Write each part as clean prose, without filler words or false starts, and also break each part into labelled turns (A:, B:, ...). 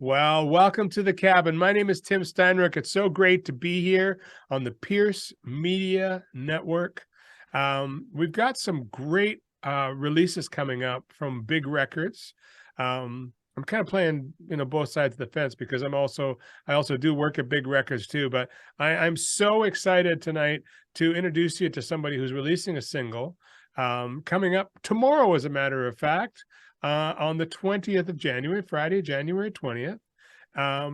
A: Well, welcome to the cabin. My name is Tim Steinruck. It's so great to be here on the Pierce Media Network. We've got some great releases coming up from big records. I'm kind of playing, both sides of the fence because I also do work at big records too. But I'm so excited tonight to introduce you to somebody who's releasing a single coming up tomorrow, as a matter of fact. On the 20th of January, Friday, January 20th.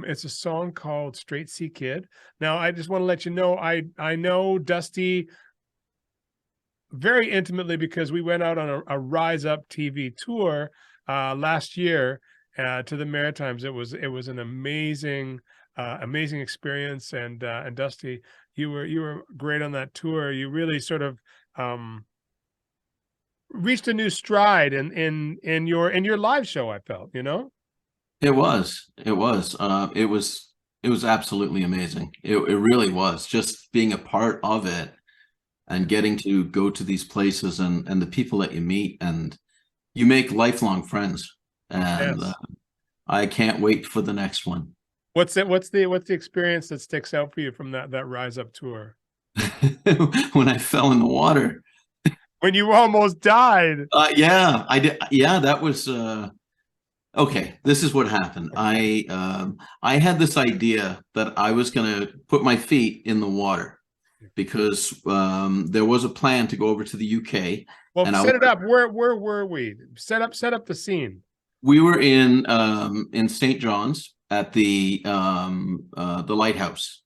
A: It's a song called Straight C Kid. Now, I just want to let you know, I know Dusty very intimately because we went out on a Rise Up TV tour last year to the Maritimes. It was an amazing experience, and Dusty, you were great on that tour. You really sort of reached a new stride in your live show. I felt,
B: It was. It was absolutely amazing. It really was. Just being a part of it and getting to go to these places and the people that you meet, and you make lifelong friends. And
A: Yes.
B: I can't wait for the next one.
A: What's the experience that sticks out for you from that Rise Up tour?
B: When I fell in the water.
A: When you almost died.
B: Yeah, I did. Yeah, that was okay. This is what happened. I had this idea that I was going to put my feet in the water because there was a plan to go over to the UK.
A: Well,
B: And
A: set it up. Where were we? Set up the scene.
B: we were in St. John's at the lighthouse,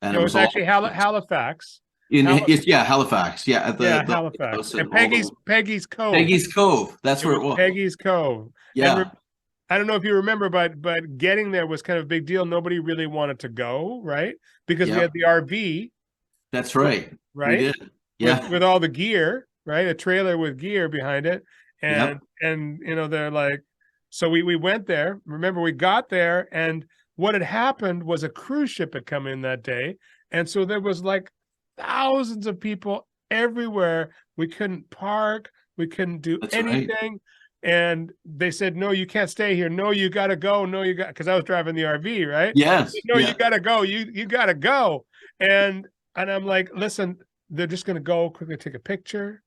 B: and
A: It
B: it
A: was
B: was all
A: actually Halifax.
B: yeah, Halifax, yeah, at the
A: Halifax
B: lighthouse
A: and
B: all the
A: Peggy's Cove.
B: Peggy's Cove. That's where it was.
A: Peggy's Cove.
B: Yeah.
A: I don't know if you remember, but getting there was kind of a big deal. Nobody really wanted to go, right? Because we had the RV.
B: That's right.
A: Right.
B: We did. Yeah.
A: With all the gear, right? A trailer with gear behind it. And they're like, so we went there. Remember, we got there, and what had happened was a cruise ship had come in that day. And so there was like thousands of people everywhere. We couldn't park, we couldn't do anything. Right. And they said, no, you can't stay here. No, you got to go. No, you got, because I was driving the RV, right?
B: Yes.
A: No, you got to go. You got to go. And I'm like, listen, they're just going to go quickly take a picture.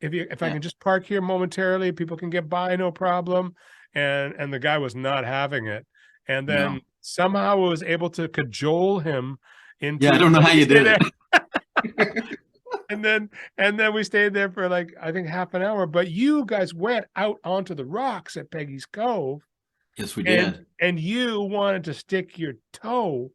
A: If I can just park here momentarily, people can get by, no problem. And the guy was not having it. And then somehow I was able to cajole him into.
B: Yeah, I don't know how you did
A: it. And then we stayed there for like, I think half an hour. But you guys went out onto the rocks at Peggy's Cove.
B: Yes, we did.
A: And you wanted to stick your toe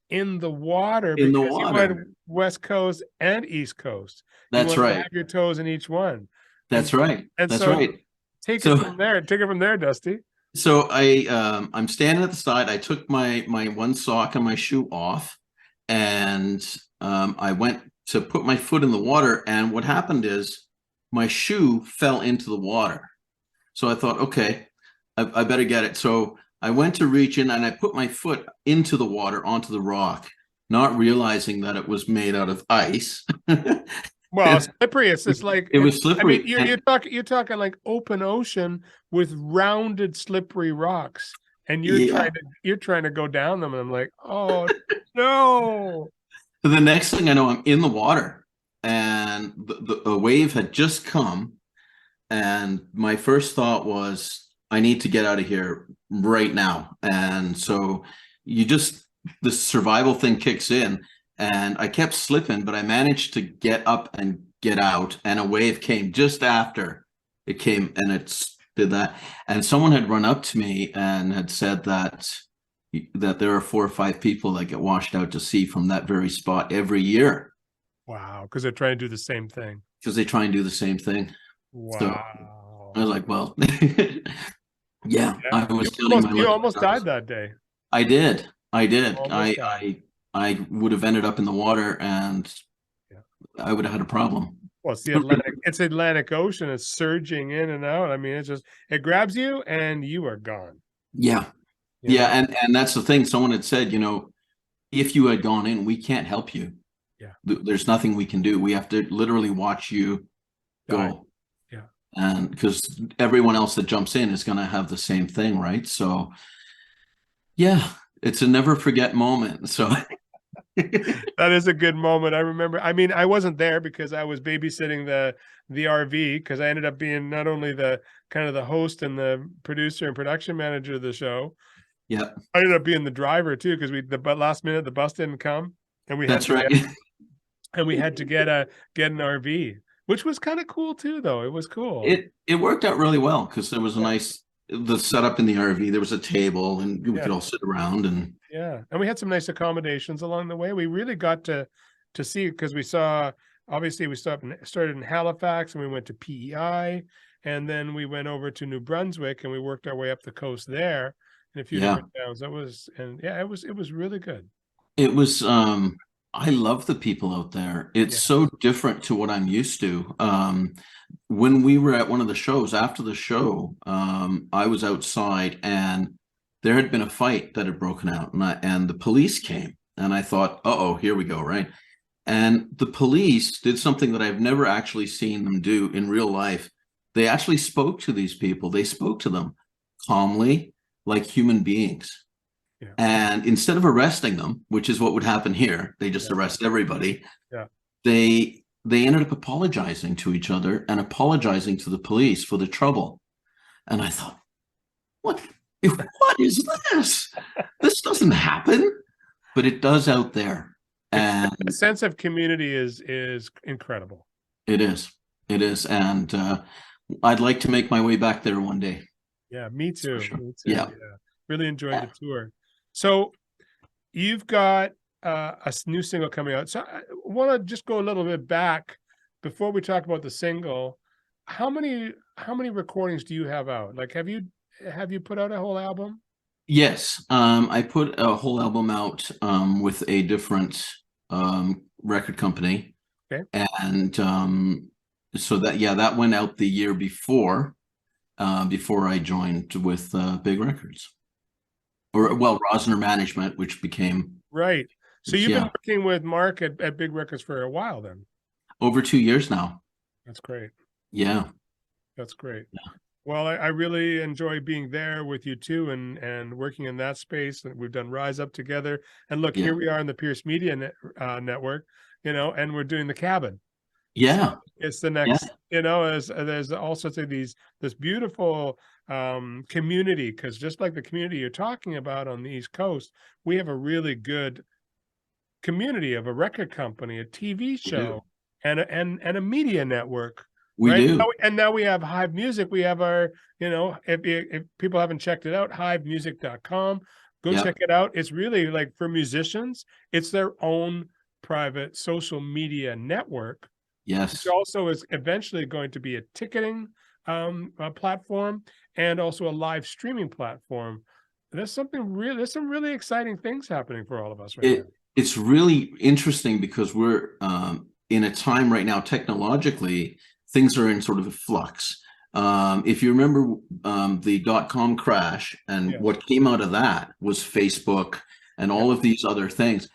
A: in the water
B: in
A: because
B: the water.
A: you went West Coast and East Coast.
B: That's right.
A: Have your toes in each one.
B: That's right.
A: And
B: that's
A: so
B: right.
A: Take it from there. Take it from there, Dusty.
B: So I'm standing at the side. I took my one sock and my shoe off, and I went to put my foot in the water. And what happened is my shoe fell into the water. So I thought, okay, I better get it. So I went to reach in and I put my foot into the water onto the rock, not realizing that it was made out of ice.
A: Well, it's slippery. It's just like
B: it was slippery.
A: I mean, you're talking like open ocean with rounded, slippery rocks, and you're trying to go down them, and I'm like, oh no.
B: So the next thing I know, I'm in the water, and the wave had just come, and my first thought was, I need to get out of here right now. And so the survival thing kicks in. And I kept slipping, but I managed to get up and get out. And a wave came just after it came, and it did that. And someone had run up to me and had said that there are 4 or 5 people that get washed out to sea from that very spot every year.
A: Wow, because they're trying to do the same thing.
B: Because they try and do the same thing.
A: Wow.
B: So I was like, well, yeah. I was
A: you almost died that day.
B: I did. I would have ended up in the water, and I would have had a problem.
A: Well, it's the Atlantic. It's Atlantic Ocean. It's surging in and out. I mean, it grabs you and you are gone.
B: Yeah. Yeah. And that's the thing. Someone had said, if you had gone in, we can't help you.
A: Yeah.
B: There's nothing we can do. We have to literally watch you go.
A: Yeah.
B: And because everyone else that jumps in is going to have the same thing, right? So Yeah, it's a never forget moment. So
A: That is a good moment. I remember. I mean, I wasn't there because I was babysitting the RV because I ended up being not only the kind of the host and the producer and production manager of the show.
B: yeah,
A: I ended up being the driver too because but last minute the bus didn't come and we had
B: that's
A: to
B: right.
A: get an RV, which was kind of cool too, though. It was cool.
B: It worked out really well because there was a
A: Yeah,
B: nice the setup in the RV. There was a table and we
A: yeah,
B: could all sit around and
A: yeah. And we had some nice accommodations along the way. We really got to see because we saw obviously we started in Halifax and we went to PEI and then we went over to New Brunswick and we worked our way up the coast there in a few
B: yeah.
A: different towns. That was and yeah, it was really good.
B: It was I love the people out there. It's
A: Yeah.
B: so different to what I'm used to. When we were at one of the shows, after the show, I was outside and there had been a fight that had broken out and the police came and I thought, uh-oh, here we go, right? And the police did something that I've never actually seen them do in real life. They actually spoke to these people. They spoke to them calmly, like human beings.
A: Yeah.
B: And instead of arresting them, which is what would happen here, they just
A: Yeah.
B: arrest everybody.
A: Yeah.
B: They ended up apologizing to each other and apologizing to the police for the trouble. And I thought, what? What is this? This doesn't happen, but it does out there, and
A: The sense of community is incredible.
B: it is. It is, and I'd like to make my way back there one day.
A: Yeah, me
B: That's for
A: too.
B: sure.
A: Me too.
B: Yeah.
A: Yeah. Really enjoyed the tour. So you've got new single coming out. So I want to just go a little bit back before we talk about the single. How many recordings do you have out? Like have you put out a whole album?
B: Yes, I put a whole album out with a different record company,
A: Okay.
B: and so that yeah, that went out the year before I joined with Big Records, or well, Rosner Management, which became
A: Right. So you've been
B: yeah
A: working with Mark at Big Records for a while then.
B: over 2 years now.
A: That's great.
B: Yeah,
A: That's great. Well, I really enjoy being there with you too and working in that space. And we've done Rise Up together. And look,
B: yeah,
A: here we are in the Pierce Media Network, and we're doing the cabin. So
B: yeah,
A: it's the
B: yeah,
A: next, as there's all sorts of this beautiful community, because just like the community you're talking about on the East Coast, we have a really good community of a record company, a TV
B: we do.
A: show, and a media network,
B: We
A: right?
B: do.
A: And now we have Hive Music. We have our, if people haven't checked it out, hivemusic.com, go
B: Yeah.
A: check it out. It's really like for musicians, it's their own private social media network, which
B: Yes.
A: also is eventually going to be a ticketing platform and also a live streaming platform. There's some really exciting things happening for all of us right now.
B: It's really interesting because we're in a time right now, technologically, things are in sort of a flux. If you remember the dot-com crash, and
A: Yeah.
B: what came out of that was Facebook and all of these other things.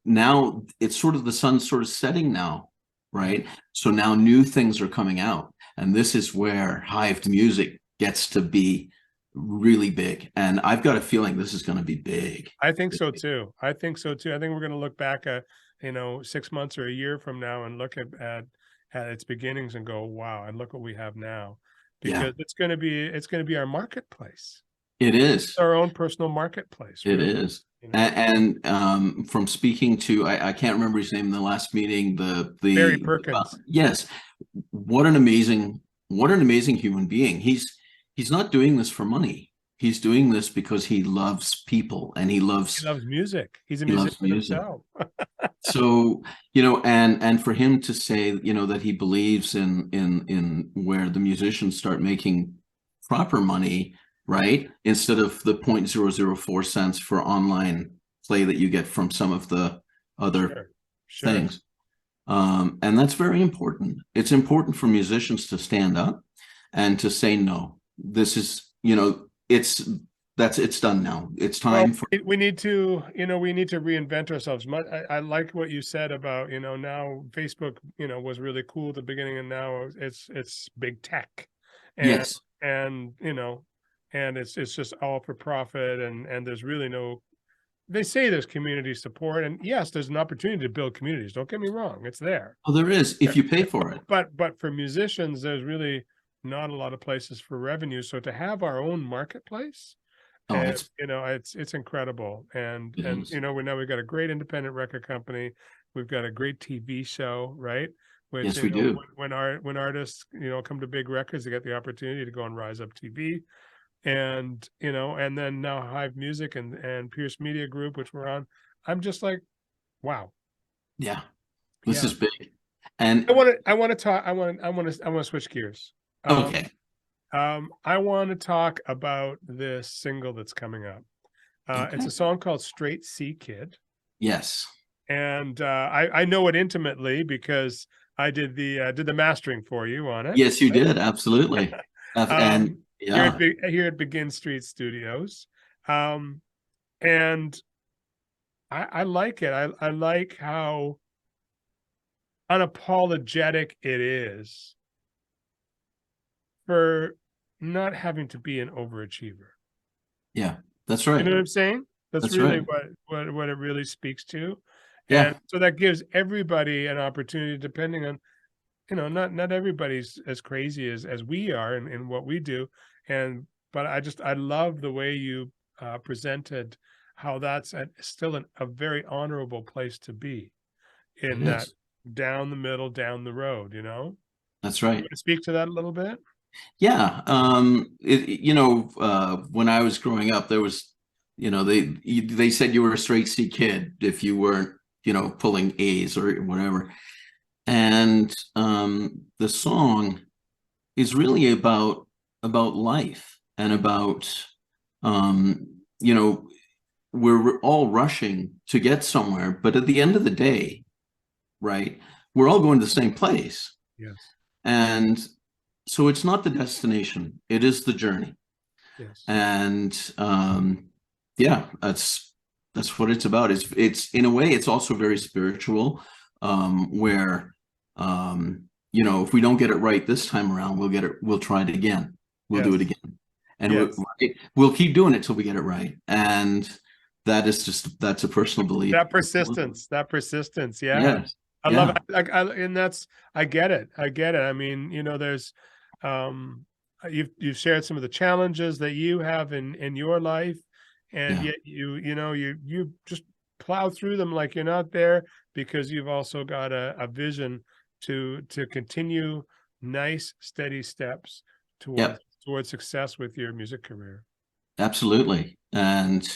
B: Now it's sort of the sun's sort of setting now, right? So now new things are coming out, and this is where Hived Music gets to be really big. And I've got a feeling this is going to be big.
A: I think so too. I think so too. I think we're going to look back at, 6 months or a year from now and look at its beginnings and go, wow, and look what we have now.
B: Yeah,
A: Because it's going to be our marketplace.
B: it
A: It's
B: is.
A: our own personal marketplace,
B: It
A: really.
B: is.
A: You know,
B: And from speaking to, I can't remember his name in the last meeting,
A: Barry
B: the
A: Perkins.
B: yes, what an amazing human being. He's not doing this for money. He's doing this because he loves people and
A: He loves music. He's a
B: he loves
A: musician
B: music.
A: himself.
B: So, and for him to say, that he believes in where the musicians start making proper money, right? Instead of the 0.004 cents for online play that you get from some of the other
A: Sure.
B: things. And that's very important. It's important for musicians to stand up and to say, no, this is, it's done now. It's time for,
A: We need to, reinvent ourselves. I like what you said about, now Facebook, was really cool at the beginning and now it's big tech. And
B: yes,
A: and and it's just all for profit, and there's really no. They say there's community support, and yes, there's an opportunity to build communities. Don't get me wrong, it's there.
B: Oh, there is, if you pay for it.
A: But for musicians, there's really not a lot of places for revenue. So to have our own marketplace,
B: Oh,
A: and
B: it's
A: it's incredible. And
B: it is.
A: we've got a great independent record company. We've got a great TV show, right? Which
B: Yes, we do.
A: when artists come to big records, they get the opportunity to go on Rise Up TV, and and then now Hive Music and Pierce Media Group, which we're on. I'm just like, wow.
B: Yeah, this
A: Yeah.
B: is big. And
A: I want to switch gears.
B: okay,
A: I want to talk about this single that's coming up. It's
B: okay.
A: a song called Straight C Kid.
B: Yes,
A: And I know it intimately because I did the mastering for you on it.
B: yes, you did, absolutely. And yeah,
A: Here at Begin Street Studios. And I like it. I like how unapologetic it is for not having to be an overachiever.
B: yeah, that's
A: You know what
B: right.
A: I'm saying? That's
B: That's
A: really
B: right.
A: what it really speaks to.
B: Yeah,
A: And so that gives everybody an opportunity, depending on, not everybody's as crazy as we are in what we do. But I love the way you presented how that's still a very honorable place to be,
B: it
A: in that
B: is.
A: down the middle, down the road,
B: That's
A: You
B: right.
A: want to speak to that a little bit?
B: Yeah, when I was growing up, there was, they said you were a straight C kid if you weren't, pulling A's or whatever. And the song is really about life and about, um, you know, we're all rushing to get somewhere, but at the end of the day, right, we're all going to the same place.
A: Yes.
B: And so it's not the destination, it is the journey.
A: Yes.
B: And yeah, that's what it's about. It's in a way, it's also very spiritual, where if we don't get it right this time around, we'll try it again. We'll do it
A: Yes.
B: again. And
A: Yes.
B: we'll keep doing it till we get it right. And that's a personal belief.
A: That persistence. Yeah.
B: Yes.
A: I love
B: Yeah.
A: it. And I get it. I mean, there's, you've shared some of the challenges that you have in your life, and
B: Yeah.
A: yet you just plow through them like you're not there, because you've also got a vision to continue nice, steady steps
B: Yep.
A: towards success with your music career.
B: Absolutely. And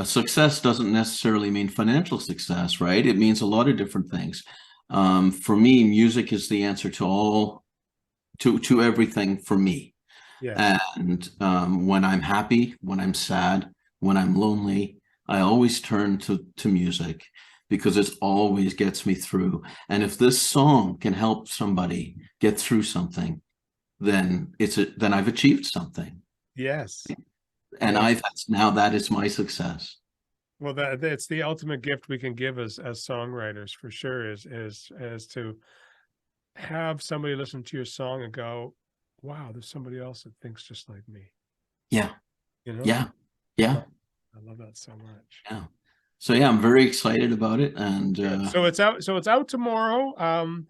B: success doesn't necessarily mean financial success, right? It means a lot of different things. For me, music is the answer to everything for me.
A: Yes.
B: And when I'm happy, when I'm sad, when I'm lonely, I always turn to music because it always gets me through. And if this song can help somebody get through something, then then I've achieved something.
A: Yes.
B: And
A: Yes.
B: now that is my success.
A: Well, that's the ultimate gift we can give as songwriters, for sure, is to have somebody listen to your song and go, wow, there's somebody else that thinks just like me.
B: Yeah.
A: You know?
B: Yeah. Yeah.
A: I love that so much.
B: Yeah. So yeah, I'm very excited about it. And
A: So it's out tomorrow.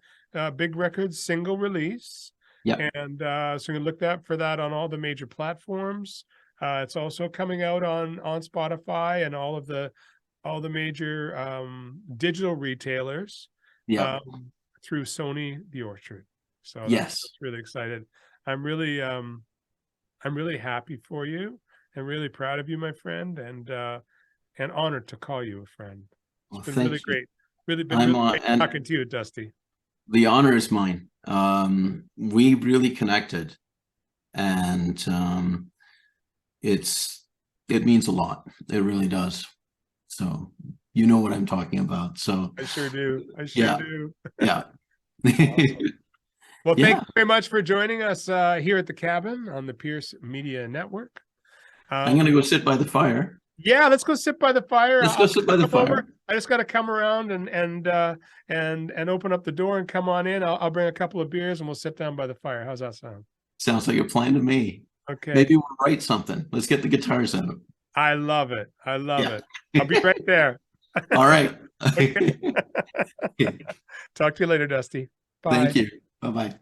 A: Big Records single release.
B: yeah.
A: And so you can look for that on all the major platforms. It's also coming out on Spotify and all the major digital retailers,
B: Yeah.
A: through Sony The Orchard. So
B: Yes.
A: that's really excited. I'm really happy for you and really proud of you, my friend, and honored to call you a friend.
B: Well,
A: It's been
B: thank
A: really
B: you.
A: great. Really been
B: I'm
A: really great
B: and
A: talking to you, Dusty.
B: the honor is mine. We really connected, and it means a lot. It really does. So you know what I'm talking about. So
A: I sure do.
B: yeah.
A: Do.
B: Yeah.
A: Well, thank
B: Yeah.
A: you very much for joining us here at the cabin on the Pierce Media Network.
B: I'm gonna go sit by the fire.
A: Yeah, let's go sit by the fire.
B: Let's go sit by the
A: come over.
B: fire.
A: I just got to come around and open up the door and come on in. I'll bring a couple of beers and we'll sit down by the fire. How's that sound?
B: Sounds like a plan to me.
A: Okay.
B: Maybe we'll write something. Let's get the guitars out.
A: I love it. I love
B: Yeah.
A: it. I'll be right there.
B: All right.
A: Okay. Talk to you later, Dusty. Bye.
B: Thank you. Bye-bye.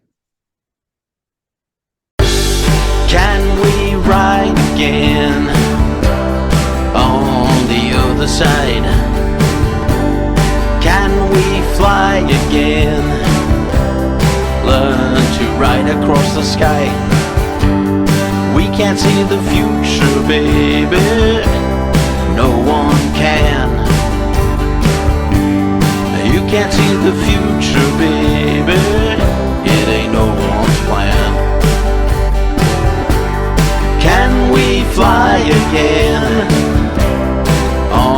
C: Can we ride again on the other side? Can we fly again? Learn to ride across the sky. We can't see the future, baby. No one can. You can't see the future, baby. It ain't no one's plan. Can we fly